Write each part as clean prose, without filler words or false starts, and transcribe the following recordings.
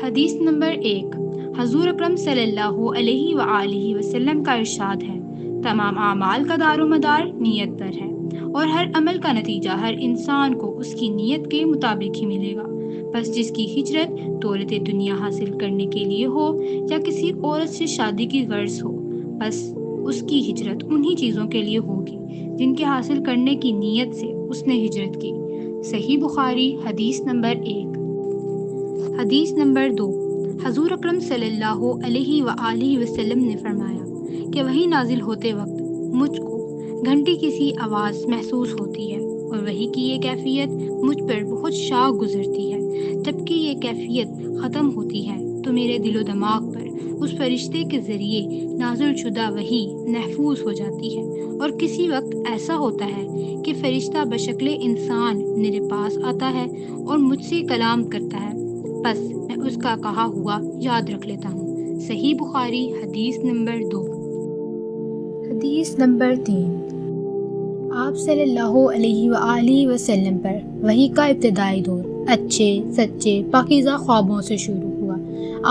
حدیث نمبر 1۔ حضور اکرم صلی اللہ علیہ وآلہ وسلم کا ارشاد ہے، تمام اعمال کا دار و مدار نیت پر ہے، اور ہر عمل کا نتیجہ ہر انسان کو اس کی نیت کے مطابق ہی ملے گا۔ بس جس کی ہجرت دولت دنیا حاصل کرنے کے لیے ہو یا کسی عورت سے شادی کی غرض ہو، بس اس کی ہجرت انہی چیزوں کے لیے ہوگی جن کے حاصل کرنے کی نیت سے اس نے ہجرت کی۔ صحیح بخاری حدیث نمبر 1۔ حدیث نمبر 2۔ حضور اکرم صلی اللہ علیہ وآلہ وسلم نے فرمایا کہ وحی نازل ہوتے وقت مجھ کو گھنٹی کی سی آواز محسوس ہوتی ہے، اور وحی کی یہ کیفیت مجھ پر بہت شاق گزرتی ہے۔ جبکہ یہ کیفیت ختم ہوتی ہے تو میرے دل و دماغ پر اس فرشتے کے ذریعے نازل شدہ وحی محفوظ ہو جاتی ہے، اور کسی وقت ایسا ہوتا ہے کہ فرشتہ بشکل انسان میرے پاس آتا ہے اور مجھ سے کلام کرتا ہے، بس میں اس کا کہا ہوا یاد رکھ لیتا ہوں۔ صحیح بخاری حدیث نمبر 2۔ حدیث نمبر 3۔ آپ صلی اللہ علیہ وآلہ وسلم پر وحی کا ابتدائی دور اچھے سچے پاکیزہ خوابوں سے شروع ہوا۔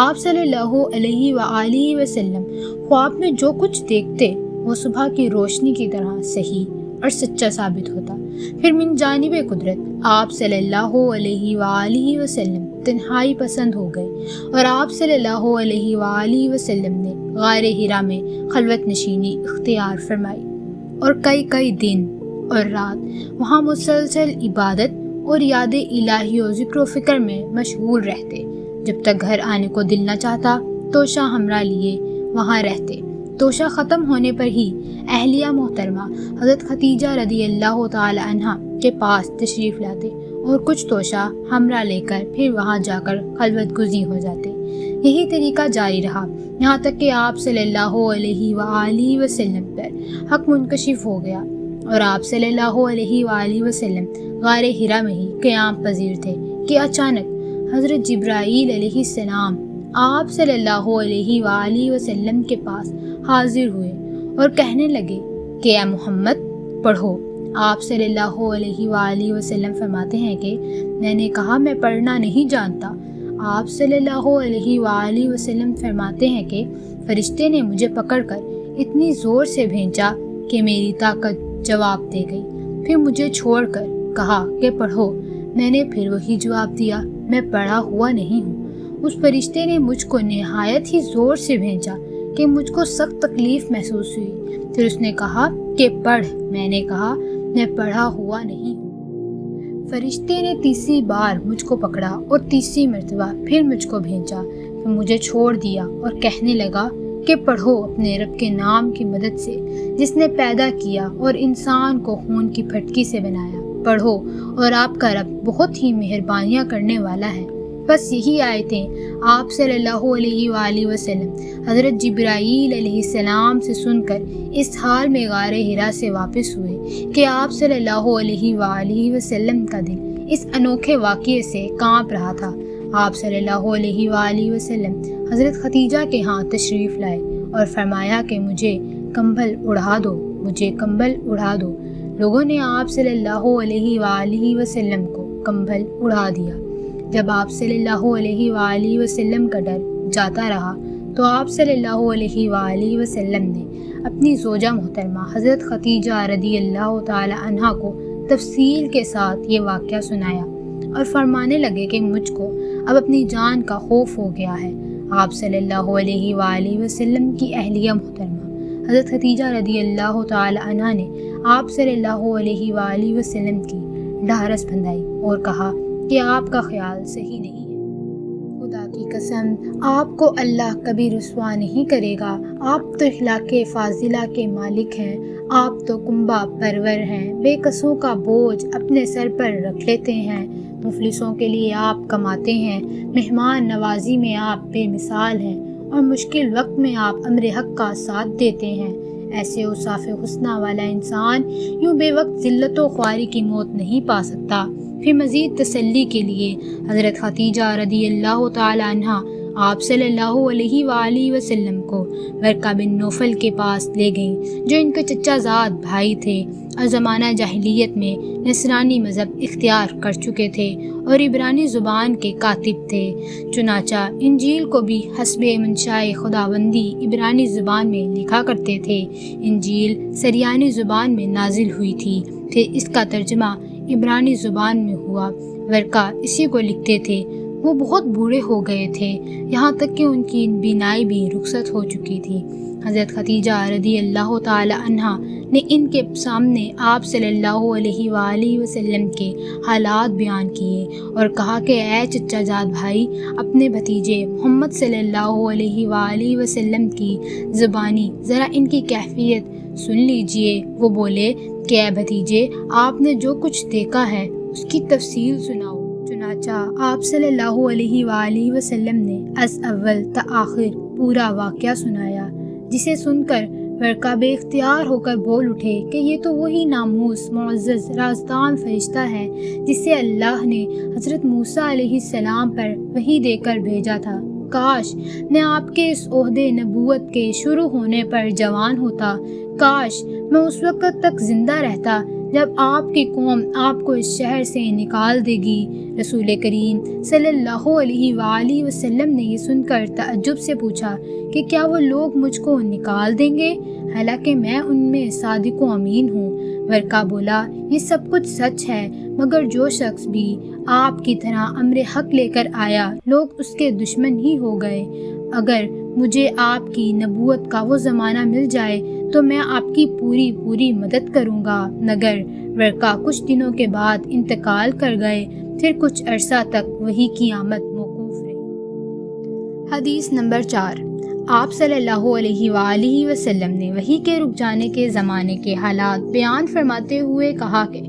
آپ صلی اللہ علیہ وآلہ وسلم خواب میں جو کچھ دیکھتے وہ صبح کی روشنی کی طرح صحیح اور سچا ثابت ہوتا۔ پھر من جانب قدرت آپ صلی اللہ علیہ وآلہ وسلم تنہائی پسند ہو گئے، اور آپ صلی اللہ علیہ وآلہ وسلم نے غار حرا میں خلوت نشینی اختیار فرمائی، اور کئی دن اور رات وہاں مسلسل عبادت اور یاد الہی و ذکر و فکر میں مشغول رہتے۔ جب تک گھر آنے کو دل نہ چاہتا توشہ ہمراہ لیے وہاں رہتے۔ توشہ ختم ہونے پر ہی اہلیہ محترمہ حضرت خدیجہ رضی اللہ تعالی عنہا کے پاس تشریف لاتے، اور کچھ توشہ ہمراہ لے کر پھر وہاں جا کر خلوت گزی ہو جاتے۔ یہی طریقہ جاری رہا یہاں تک کہ آپ صلی اللہ علیہ وآلہ وسلم پر حق منکشف ہو گیا، اور آپ صلی اللہ علیہ وآلہ وسلم غار حرا میں ہی قیام پذیر تھے کہ اچانک حضرت جبرائیل علیہ السلام آپ صلی اللہ علیہ وآلہ وسلم کے پاس حاضر ہوئے اور کہنے لگے کہ اے محمد پڑھو۔ آپ صلی اللہ علیہ وآلہ وسلم فرماتے ہیں کہ میں نے کہا میں پڑھنا نہیں جانتا۔ آپ صلی اللہ علیہ وآلہ وسلم فرماتے ہیں کہ فرشتے نے مجھے پکڑ کر اتنی زور سے بھینچا کہ میری طاقت جواب دے گئی، پھر مجھے چھوڑ کر کہا کہ پڑھو۔ میں نے پھر وہی جواب دیا، میں پڑھا ہوا نہیں ہوں۔ اس فرشتے نے مجھ کو نہایت ہی زور سے بھینچا کہ مجھ کو سخت تکلیف محسوس ہوئی۔ پھر اس نے کہا کہ پڑھ۔ میں نے کہا میں پڑھا ہوا نہیں ہوں۔ فرشتے نے تیسری بار مجھ کو پکڑا اور تیسری مرتبہ پھر مجھ کو بھینچا، پھر مجھے چھوڑ دیا اور کہنے لگا کہ پڑھو اپنے رب کے نام کی مدد سے جس نے پیدا کیا اور انسان کو خون کی پھٹکی سے بنایا، پڑھو اور آپ کا رب بہت ہی مہربانیاں کرنے والا ہے۔ بس یہی آیتیں آپ صلی اللہ علیہ وآلہ وسلم حضرت جبرائیل علیہ السلام سے سن کر اس حال میں غار حرا سے واپس ہوئے کہ آپ صلی اللہ علیہ وآلہ وسلم کا دل اس انوکھے واقعے سے کانپ رہا تھا۔ آپ صلی اللہ علیہ وآلہ وسلم حضرت خدیجہ کے ہاں تشریف لائے اور فرمایا کہ مجھے کمبل اڑا دو، مجھے کمبل اڑا دو۔ لوگوں نے آپ صلی اللہ علیہ وآلہ وسلم کو کمبل اڑا دیا۔ جب آپ صلی اللہ علیہ وآلہ وسلم کا ڈر جاتا رہا تو آپ صلی اللہ علیہ وآلہ وسلم نے اپنی زوجہ محترمہ حضرت خدیجہ رضی اللہ تعالی عنہا کو تفصیل کے ساتھ یہ واقعہ سنایا، اور فرمانے لگے کہ مجھ کو اب اپنی جان کا خوف ہو گیا ہے۔ آپ صلی اللہ علیہ وآلہ وسلم کی اہلیہ محترمہ حضرت خدیجہ رضی اللہ تعالی عنہا نے آپ صلی اللہ علیہ وآلہ وسلم کی ڈھارس بندھائی اور کہا کہ آپ کا خیال صحیح نہیں ہے، خدا کی قسم آپ کو اللہ کبھی رسوا نہیں کرے گا۔ آپ تو اخلاق فاضلہ کے مالک ہیں، آپ تو کنبہ پرور ہیں، بے کسوں کا بوجھ اپنے سر پر رکھ لیتے ہیں، مفلسوں کے لیے آپ کماتے ہیں، مہمان نوازی میں آپ بے مثال ہیں، اور مشکل وقت میں آپ امر حق کا ساتھ دیتے ہیں۔ ایسے اوصاف حسنہ والا انسان یوں بے وقت ذلت و خواری کی موت نہیں پا سکتا۔ پھر مزید تسلی کے لیے حضرت خدیجہ رضی اللہ تعالی عنہا آپ صلی اللہ علیہ وآلہ وسلم کو ورقہ بن نوفل کے پاس لے گئیں جو ان کے چچا زاد بھائی تھے اور زمانہ جاہلیت میں نصرانی مذہب اختیار کر چکے تھے اور عبرانی زبان کے کاتب تھے۔ چنانچہ انجیل کو بھی حسب منشائے خداوندی عبرانی زبان میں لکھا کرتے تھے۔ انجیل سریانی زبان میں نازل ہوئی تھی، پھر اس کا ترجمہ عبرانی زبان میں ہوا۔ ورقہ اسی کو لکھتے تھے۔ وہ بہت بوڑھے ہو گئے تھے، یہاں تک کہ ان کی بینائی بھی رخصت ہو چکی تھی۔ حضرت خدیجہ رضی اللہ تعالی عنہا نے ان کے سامنے آپ صلی اللہ علیہ وآلہ وسلم کے حالات بیان کیے اور کہا کہ اے چچا زاد بھائی، اپنے بھتیجے محمد صلی اللہ علیہ وآلہ وسلم کی زبانی ذرا ان کی کیفیت سن لیجئے۔ وہ بولے کہ اے بھتیجے، آپ نے جو کچھ دیکھا ہے اس کی تفصیل سناؤ۔ چنانچہ آپ صلی اللہ علیہ وآلہ وسلم نے از اول تا آخر پورا واقعہ سنایا، جسے سن کر ورقہ بے اختیار ہو کر بول اٹھے کہ یہ تو وہی ناموس معزز رازدان فرشتہ ہے جسے اللہ نے حضرت موسیٰ علیہ السلام پر وحی دے کر بھیجا تھا۔ کاش میں آپ کے اس عہدے نبوت کے شروع ہونے پر جوان ہوتا، کاش میں اس وقت تک زندہ رہتا جب آپ کی قوم آپ کو اس شہر سے نکال دے گی۔ رسول کریم صلی اللہ علیہ وآلہ وسلم نے یہ سن کر تعجب سے پوچھا کہ کیا وہ لوگ مجھ کو نکال دیں گے، حالانکہ میں ان میں صادق و امین ہوں۔ ورقہ بولا، یہ سب کچھ سچ ہے، مگر جو شخص بھی آپ کی طرح امر حق لے کر آیا لوگ اس کے دشمن ہی ہو گئے۔ اگر مجھے آپ کی نبوت کا وہ زمانہ مل جائے تو میں آپ کی پوری مدد کروں گا، مگر ورقہ کچھ دنوں کے بعد انتقال کر گئے، پھر کچھ عرصہ تک وحی کی آمد موقوف رہی۔ حدیث نمبر 4۔ آپ صلی اللہ علیہ وآلہ وسلم نے وحی کے رک جانے کے زمانے کے حالات بیان فرماتے ہوئے کہا کہ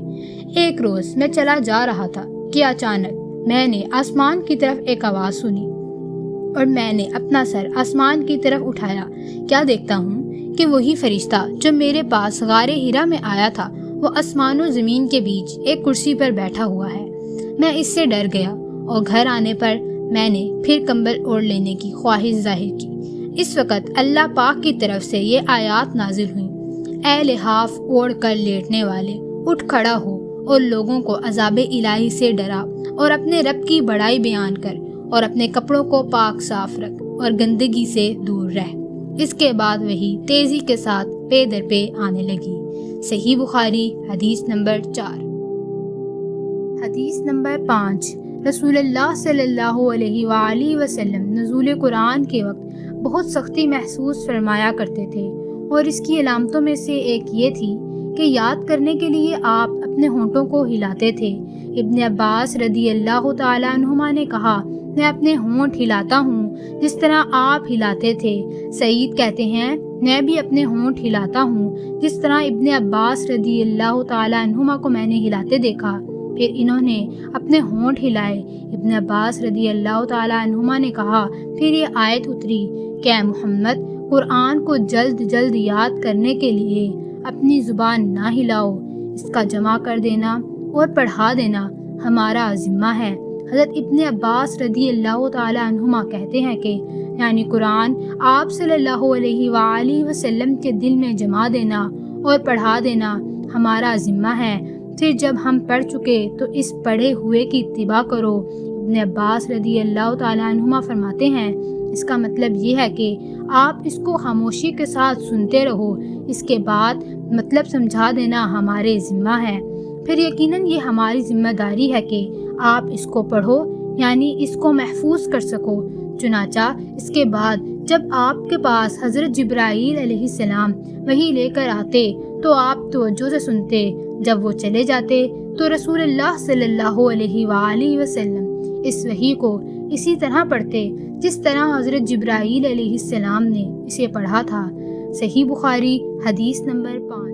ایک روز میں چلا جا رہا تھا کہ اچانک میں نے آسمان کی طرف ایک آواز سنی اور میں نے اپنا سر آسمان کی طرف اٹھایا۔ کیا دیکھتا ہوں کہ وہی فرشتہ جو میرے پاس غار ہرا میں آیا تھا وہ آسمان و زمین کے بیچ ایک کرسی پر بیٹھا ہوا ہے۔ میں اس سے ڈر گیا اور گھر آنے پر میں نے پھر کمبل اوڑھ لینے کی خواہش ظاہر کی۔ اس وقت اللہ پاک کی طرف سے یہ آیات نازل ہوئیں، اے لحاف اوڑھ کر لیٹنے والے، اٹھ کھڑا ہو اور لوگوں کو عذاب الہی سے ڈرا اور اپنے رب کی بڑائی بیان کر اور اپنے کپڑوں کو پاک صاف رکھ اور گندگی سے دور رہ۔ اس کے بعد وہی تیزی کے ساتھ پے در پے آنے لگی۔ صحیح بخاری حدیث نمبر 4۔ حدیث نمبر 5۔ رسول اللہ صلی اللہ علیہ وآلہ وسلم نزول قرآن کے وقت بہت سختی محسوس فرمایا کرتے تھے، اور اس کی علامتوں میں سے ایک یہ تھی کہ یاد کرنے کے لیے آپ اپنے ہونٹوں کو ہلاتے تھے۔ ابن عباس رضی اللہ تعالیٰ عنہما نے کہا، میں اپنے ہونٹ ہلاتا ہوں جس طرح آپ ہلاتے تھے۔ سعید کہتے ہیں، میں بھی اپنے ہونٹ ہلاتا ہوں جس طرح ابن عباس رضی اللہ تعالیٰ عنہما کو میں نے ہلاتے دیکھا۔ پھر انہوں نے اپنے ہونٹ ہلائے۔ ابن عباس رضی اللہ تعالیٰ عنہما نے کہا، پھر یہ آیت اتری کہ اے محمد، قرآن کو جلد جلد یاد کرنے کے لیے اپنی زبان نہ ہلاؤ، اس کا جمع کر دینا اور پڑھا دینا ہمارا ذمہ ہے۔ حضرت ابن عباس رضی اللہ تعالیٰ عنہما کہتے ہیں کہ یعنی قرآن آپ صلی اللہ علیہ وآلہ وسلم کے دل میں جما دینا اور پڑھا دینا ہمارا ذمہ ہے۔ پھر جب ہم پڑھ چکے تو اس پڑھے ہوئے کی اتباع کرو۔ ابن عباس رضی اللہ تعالیٰ عنہما فرماتے ہیں، اس کا مطلب یہ ہے کہ آپ اس کو خاموشی کے ساتھ سنتے رہو، اس کے بعد مطلب سمجھا دینا ہمارے ذمہ ہے۔ پھر یقیناً یہ ہماری ذمہ داری ہے کہ آپ اس کو پڑھو، یعنی اس کو محفوظ کر سکو۔ چنانچہ اس کے بعد جب آپ کے پاس حضرت جبرائیل علیہ السلام وحی لے کر آتے تو آپ توجہ سے سنتے، جب وہ چلے جاتے تو رسول اللہ صلی اللہ علیہ وآلہ وسلم اس وحی کو اسی طرح پڑھتے جس طرح حضرت جبرائیل علیہ السلام نے اسے پڑھا تھا۔ صحیح بخاری حدیث نمبر 5۔